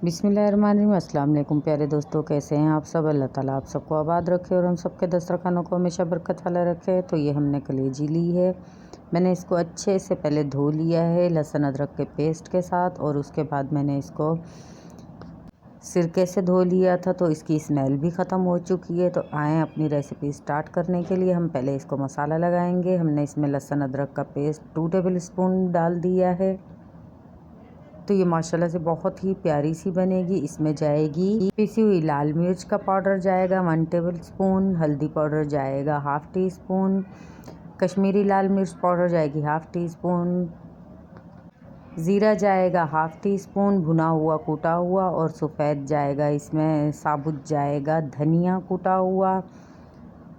बिस्मिल्लाहिर्रहमानिर्रहीम। अस्सलाम वालेकुम प्यारे दोस्तों, कैसे हैं आप सब। अल्लाह ताला आप सबको आबाद रखे और हम सबके दस्तरखानों को हमेशा बरकत वाला रखे। तो ये हमने कलेजी ली है। मैंने इसको अच्छे से पहले धो लिया है लहसुन अदरक के पेस्ट के साथ, और उसके बाद मैंने इसको सिरके से धो लिया था, तो इसकी स्मेल भी ख़त्म हो चुकी है। तो आएँ अपनी रेसिपी स्टार्ट करने के लिए। हम पहले इसको मसाला लगाएंगे। हमने इसमें लहसुन अदरक का पेस्ट 2 टेबल स्पून डाल दिया है। तो ये माशाल्लाह से बहुत ही प्यारी सी बनेगी। इसमें जाएगी पिसी हुई लाल मिर्च का पाउडर जाएगा 1 टेबल स्पून, हल्दी पाउडर जाएगा 1/2 टी स्पून, कश्मीरी लाल मिर्च पाउडर जाएगी 1/2 टी स्पून, ज़ीरा जाएगा 1/2 टी स्पून भुना हुआ कूटा हुआ, और सफ़ेद जाएगा इसमें साबुत जाएगा धनिया कूटा हुआ।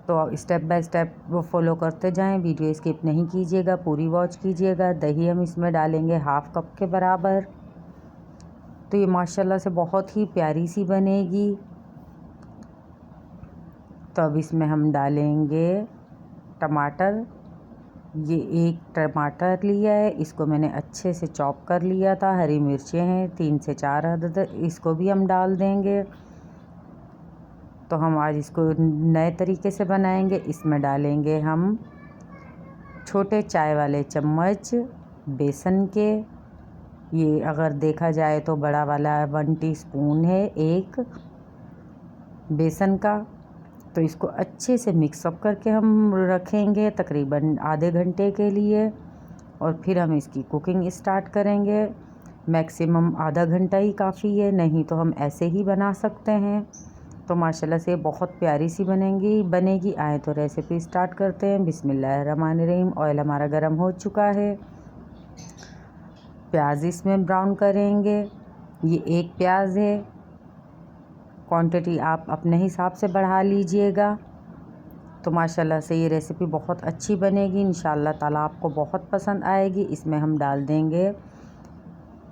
तो स्टेप बाय स्टेप वो फॉलो करते जाएं, वीडियो स्किप नहीं कीजिएगा, पूरी वॉच कीजिएगा। दही हम इसमें डालेंगे 1/2 कप के बराबर। तो ये माशाल्लाह से बहुत ही प्यारी सी बनेगी। तो अब इसमें हम डालेंगे टमाटर। ये 1 टमाटर लिया है, इसको मैंने अच्छे से चॉप कर लिया था। हरी मिर्चें हैं 3 से 4 अदद, इसको भी हम डाल देंगे। तो हम आज इसको नए तरीके से बनाएंगे। इसमें डालेंगे हम छोटे चाय वाले चम्मच बेसन के। ये अगर देखा जाए तो बड़ा वाला 1 टीस्पून है एक बेसन का। तो इसको अच्छे से मिक्सअप करके हम रखेंगे तकरीबन आधे घंटे के लिए, और फिर हम इसकी कुकिंग स्टार्ट करेंगे। मैक्सिमम आधा घंटा ही काफ़ी है, नहीं तो हम ऐसे ही बना सकते हैं। तो माशाल्लाह से बहुत प्यारी सी बनेगी। आए तो रेसिपी स्टार्ट करते हैं। बिस्मिल्लाहिर्रहमानिर्रहीम। ऑयल हमारा गर्म हो चुका है। प्याज इसमें ब्राउन करेंगे। ये 1 प्याज है, क्वांटिटी आप अपने हिसाब से बढ़ा लीजिएगा। तो माशाल्लाह से ये रेसिपी बहुत अच्छी बनेगी, इंशाअल्लाह ताला आपको बहुत पसंद आएगी। इसमें हम डाल देंगे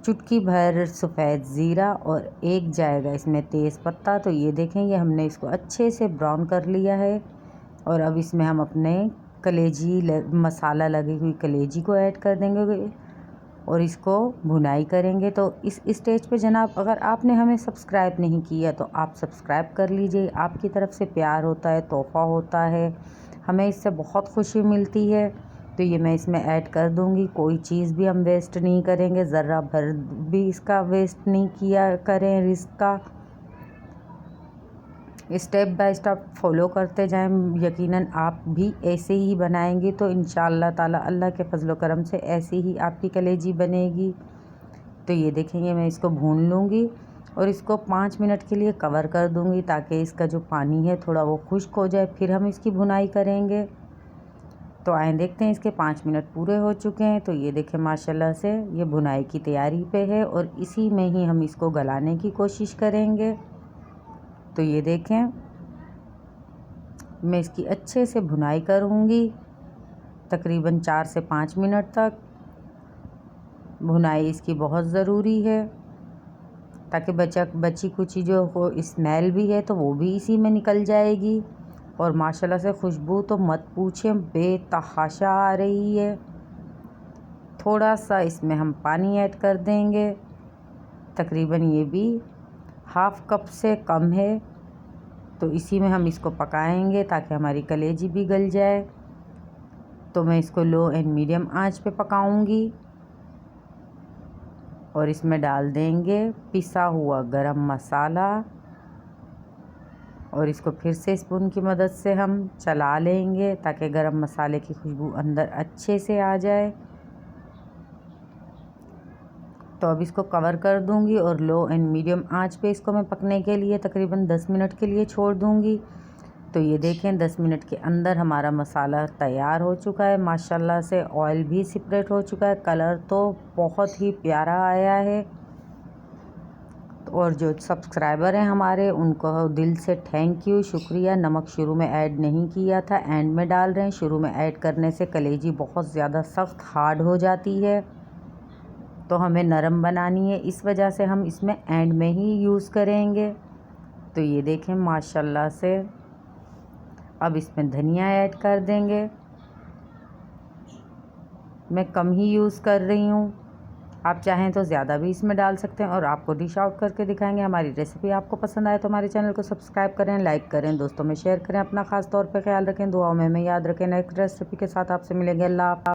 चुटकी भर सफ़ेद ज़ीरा, और 1 जाएगा इसमें तेज़ पत्ता। तो ये देखें, ये हमने इसको अच्छे से ब्राउन कर लिया है। और अब इसमें हम अपने मसाला लगी हुई कलेजी को ऐड कर देंगे और इसको भुनाई करेंगे। तो इस स्टेज पे जनाब, अगर आपने हमें सब्सक्राइब नहीं किया तो आप सब्सक्राइब कर लीजिए। आपकी तरफ से प्यार होता है, तोहफ़ा होता है, हमें इससे बहुत खुशी मिलती है। तो ये मैं इसमें ऐड कर दूंगी। कोई चीज़ भी हम वेस्ट नहीं करेंगे, ज़र्रा भर भी इसका वेस्ट नहीं किया करें रिस्क का। स्टेप बाय स्टेप फॉलो करते जाएं। यकीनन आप भी ऐसे ही बनाएंगे तो इंशाअल्लाह ताला अल्लाह के फजलो करम से ऐसे ही आपकी कलेजी बनेगी। तो ये देखेंगे, मैं इसको भून लूँगी और इसको 5 मिनट के लिए कवर कर दूँगी, ताकि इसका जो पानी है थोड़ा वो खुश्क हो जाए, फिर हम इसकी भुनाई करेंगे। तो आए देखते हैं, इसके 5 मिनट पूरे हो चुके हैं। तो ये देखें माशाल्लाह से ये भुनाई की तैयारी पे है, और इसी में ही हम इसको गलाने की कोशिश करेंगे। तो ये देखें, मैं इसकी अच्छे से भुनाई करूँगी तकरीबन 4 से 5 मिनट तक। भुनाई इसकी बहुत ज़रूरी है, ताकि बची कुची जो हो स्मेल भी है तो वो भी इसी में निकल जाएगी। और माशाल्लाह से खुशबू तो मत पूछें, बेतहाशा आ रही है। थोड़ा सा इसमें हम पानी ऐड कर देंगे, तकरीबन ये भी 1/2 कप से कम है। तो इसी में हम इसको पकाएंगे ताकि हमारी कलेजी भी गल जाए। तो मैं इसको लो एंड मीडियम आंच पे पकाऊंगी, और इसमें डाल देंगे पिसा हुआ गरम मसाला, और इसको फिर से स्पून की मदद से हम चला लेंगे ताकि गरम मसाले की खुशबू अंदर अच्छे से आ जाए। तो अब इसको कवर कर दूंगी और लो एंड मीडियम आंच पे इसको मैं पकने के लिए तकरीबन 10 मिनट के लिए छोड़ दूंगी। तो ये देखें, 10 मिनट के अंदर हमारा मसाला तैयार हो चुका है। माशाल्लाह से ऑयल भी सेपरेट हो चुका है, कलर तो बहुत ही प्यारा आया है। और जो सब्सक्राइबर हैं हमारे, उनको दिल से थैंक यू, शुक्रिया। नमक शुरू में ऐड नहीं किया था, एंड में डाल रहे हैं। शुरू में ऐड करने से कलेजी बहुत ज़्यादा सख्त हार्ड हो जाती है, तो हमें नरम बनानी है, इस वजह से हम इसमें एंड में ही यूज़ करेंगे। तो ये देखें माशाल्लाह से, अब इसमें धनिया ऐड कर देंगे। मैं कम ही यूज़ कर रही हूँ। आप चाहें तो ज़्यादा भी इसमें डाल सकते हैं और आपको डिश आउट करके दिखाएंगे। हमारी रेसिपी आपको पसंद आए तो हमारे चैनल को सब्सक्राइब करें, लाइक करें, दोस्तों में शेयर करें। अपना खास तौर पे ख्याल रखें, दुआओं में हमें याद रखें। नेक्स्ट रेसिपी के साथ आपसे मिलेंगे। अल्लाह हाफ़िज़।